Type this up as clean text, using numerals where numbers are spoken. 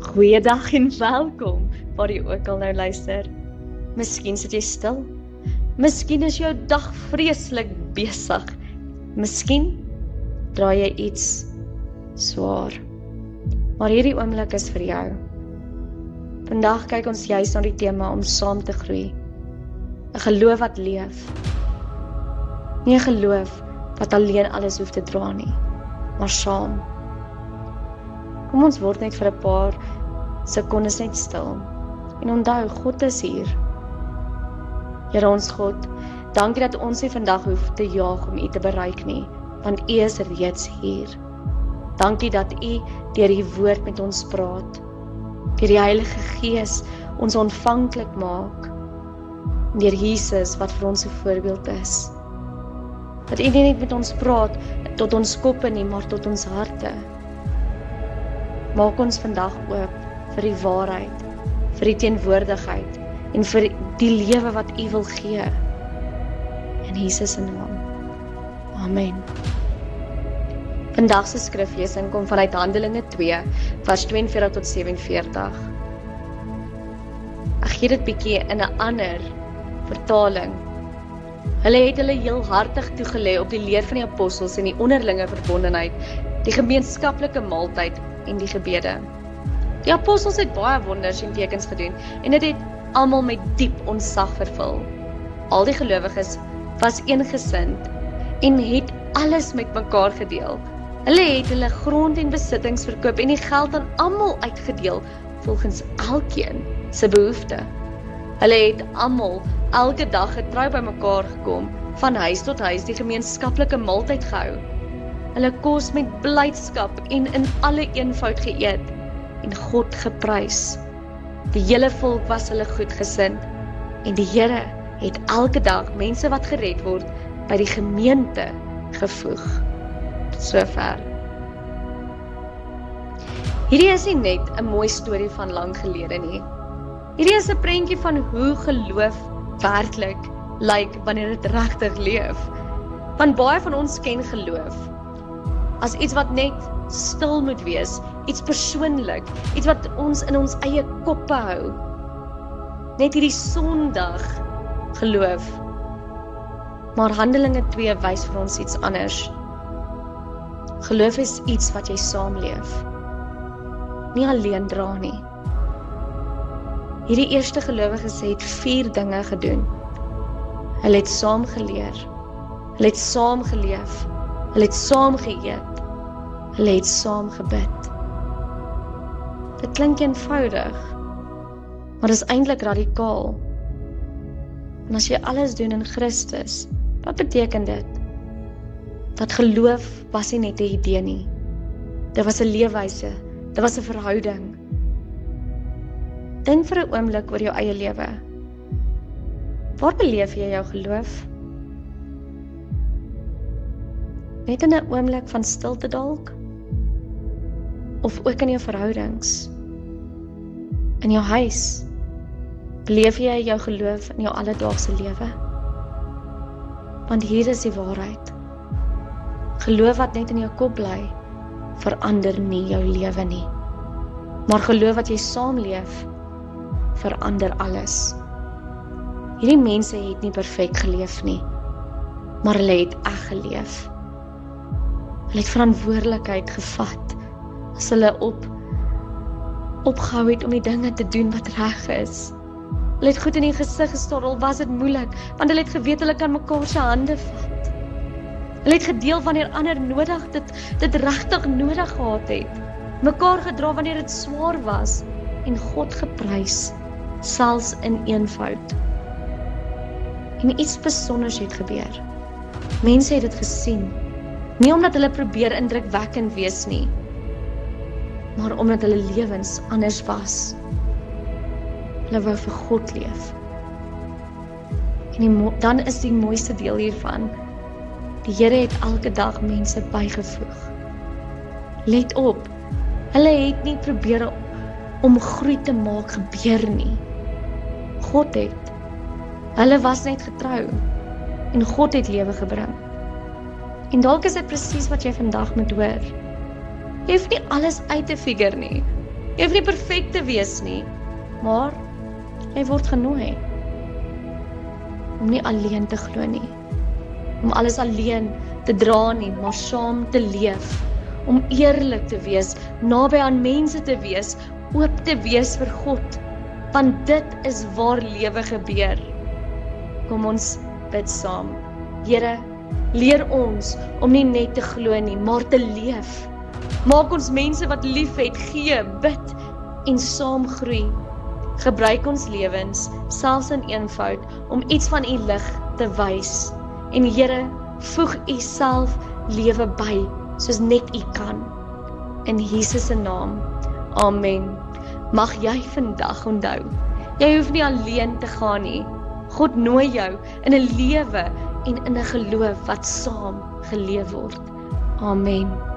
Goeiedag en welkom, waar jy ook al nou luister. Miskien sit jy stil. Miskien is jou dag vreeslik besig. Miskien dra jy iets swaar. Maar hierdie oomblik is vir jou. Vandag kyk ons juis na die tema om saam te groei. 'n geloof wat leef. Nie 'n geloof wat alleen alles hoef te dra nie, maar saam. Kom ons word net vir 'n paar sekondes net stil. En onthou, God is hier. Here ons God, dankie dat ons nie vandag hoef te jaag om U te bereik nie, want U is reeds hier. Dankie dat U deur U woord met ons praat, deur die Heilige Gees ons ontvanklik maak, deur Jesus wat vir ons 'n voorbeeld is. Dat U nie net met ons praat tot ons koppe nie, maar tot ons harte. Maak ons vandag oop vir die waarheid, vir die teenwoordigheid en vir die lewe wat U wil gee. In Jesus se naam. Amen. Vandag se skriflesing kom vanuit Handelinge 2, vers 42 tot 47. Ek gee dit bietjie in 'n ander vertaling. Hulle het hulle heel hartig toegelê op die leer van die apostels en die onderlinge verbondenheid, die gemeenskaplike maaltyd en die gebede. Die apostels het baie wonders en tekens gedoen en dit het almal met diep ontzag vervul. Al die gelowiges was eengesind en het alles met mekaar gedeel. Hulle het hulle grond en besittings verkoop en die geld aan almal uitgedeel volgens elkeen se behoefte. Hulle het almal elke dag getrou by mekaar gekom, van huis tot huis die gemeenskaplike maaltyd gehou. Hulle kos met blydskap en in alle eenvoud geëet en God geprys. Die hele volk was hulle goedgesind en die Here het elke dag mense wat gered word by die gemeente gevoeg. Tot sover. Hierdie is nie net 'n mooi storie van lang gelede nie. Hierdie is 'n prentjie van hoe geloof werklik lyk wanneer dit regtig leef. Want baie van ons ken geloof as iets wat net stil moet wees, iets persoonlik, iets wat ons in ons eie koppe hou. Net hierdie Sondag geloof. Maar Handelinge 2 wys vir ons iets anders. Geloof is iets wat jy saamleef, nie alleen dra nie. Hierdie eerste gelowiges het 4 dinge gedoen. Hulle het saam geleer, hulle het saam geleef, hulle het saam geëet, hulle het saam gebid. Dit klink eenvoudig, maar dit is eintlik radikaal. En as jy alles doen in Christus, wat beteken dit? Dat geloof was nie net 'n idee nie. Dit was 'n leefwyse, dit was 'n verhouding. Dink vir 'n oomblik oor jou eie lewe. Waar beleef jy jou geloof? Net in 'n oomblik van stilte dalk? Of ook in jou verhoudings? In jou huis? Beleef jy jou geloof in jou alledaagse lewe? Want hier is die waarheid. Geloof wat net in jou kop bly, verander nie jou lewe nie. Maar geloof wat jy saamleef, verander alles. Hierdie mense het nie perfek geleef nie, maar hulle het reg geleef. Hulle het verantwoordelikheid gevat as hulle opgehou het om die dinge te doen wat reg is. Hulle het goed in die gesig gestaar, al was dit moeilik, want hulle het geweet hulle kan mekaar se hande vat. Hulle het gedeel wanneer ander nodig dit regtig nodig gehad het. Mekaar gedra wanneer dit swaar was en God geprys, selfs in eenvoud. En iets besonders het gebeur. Mense het dit gesien, nie omdat hulle probeer indrukwekkend wees nie, maar omdat hulle lewens anders was. Hulle wou vir God leef. En dan is die mooiste deel hiervan, die Here het elke dag mense bygevoeg. Let op, hulle het nie probeer om groei te maak gebeur nie. God het. Hulle was net getrou en God het lewe gebring. En dalk is dit presies wat jy vandag moet hoor. Jy hoef nie alles uit te figure nie. Jy hoef nie perfek te wees nie, maar jy word genooi om nie alleen te glo nie, om alles alleen te dra nie, maar saam te leef, om eerlik te wees, naby aan mense te wees, oop te wees vir God, want dit is waar lewe gebeur. Kom ons bid saam. Here, leer ons om nie net te glo nie, maar te leef. Maak ons mense wat liefhet, gee, bid en saam groei. Gebruik ons lewens, selfs in eenvoud, om iets van U lig te wys. En Here, voeg U self lewe by, soos net U kan. In Jesus se naam. Amen. Mag jy vandag onthou, jy hoef nie alleen te gaan nie. God nooi jou in 'n lewe en in 'n geloof wat saam geleef word. Amen.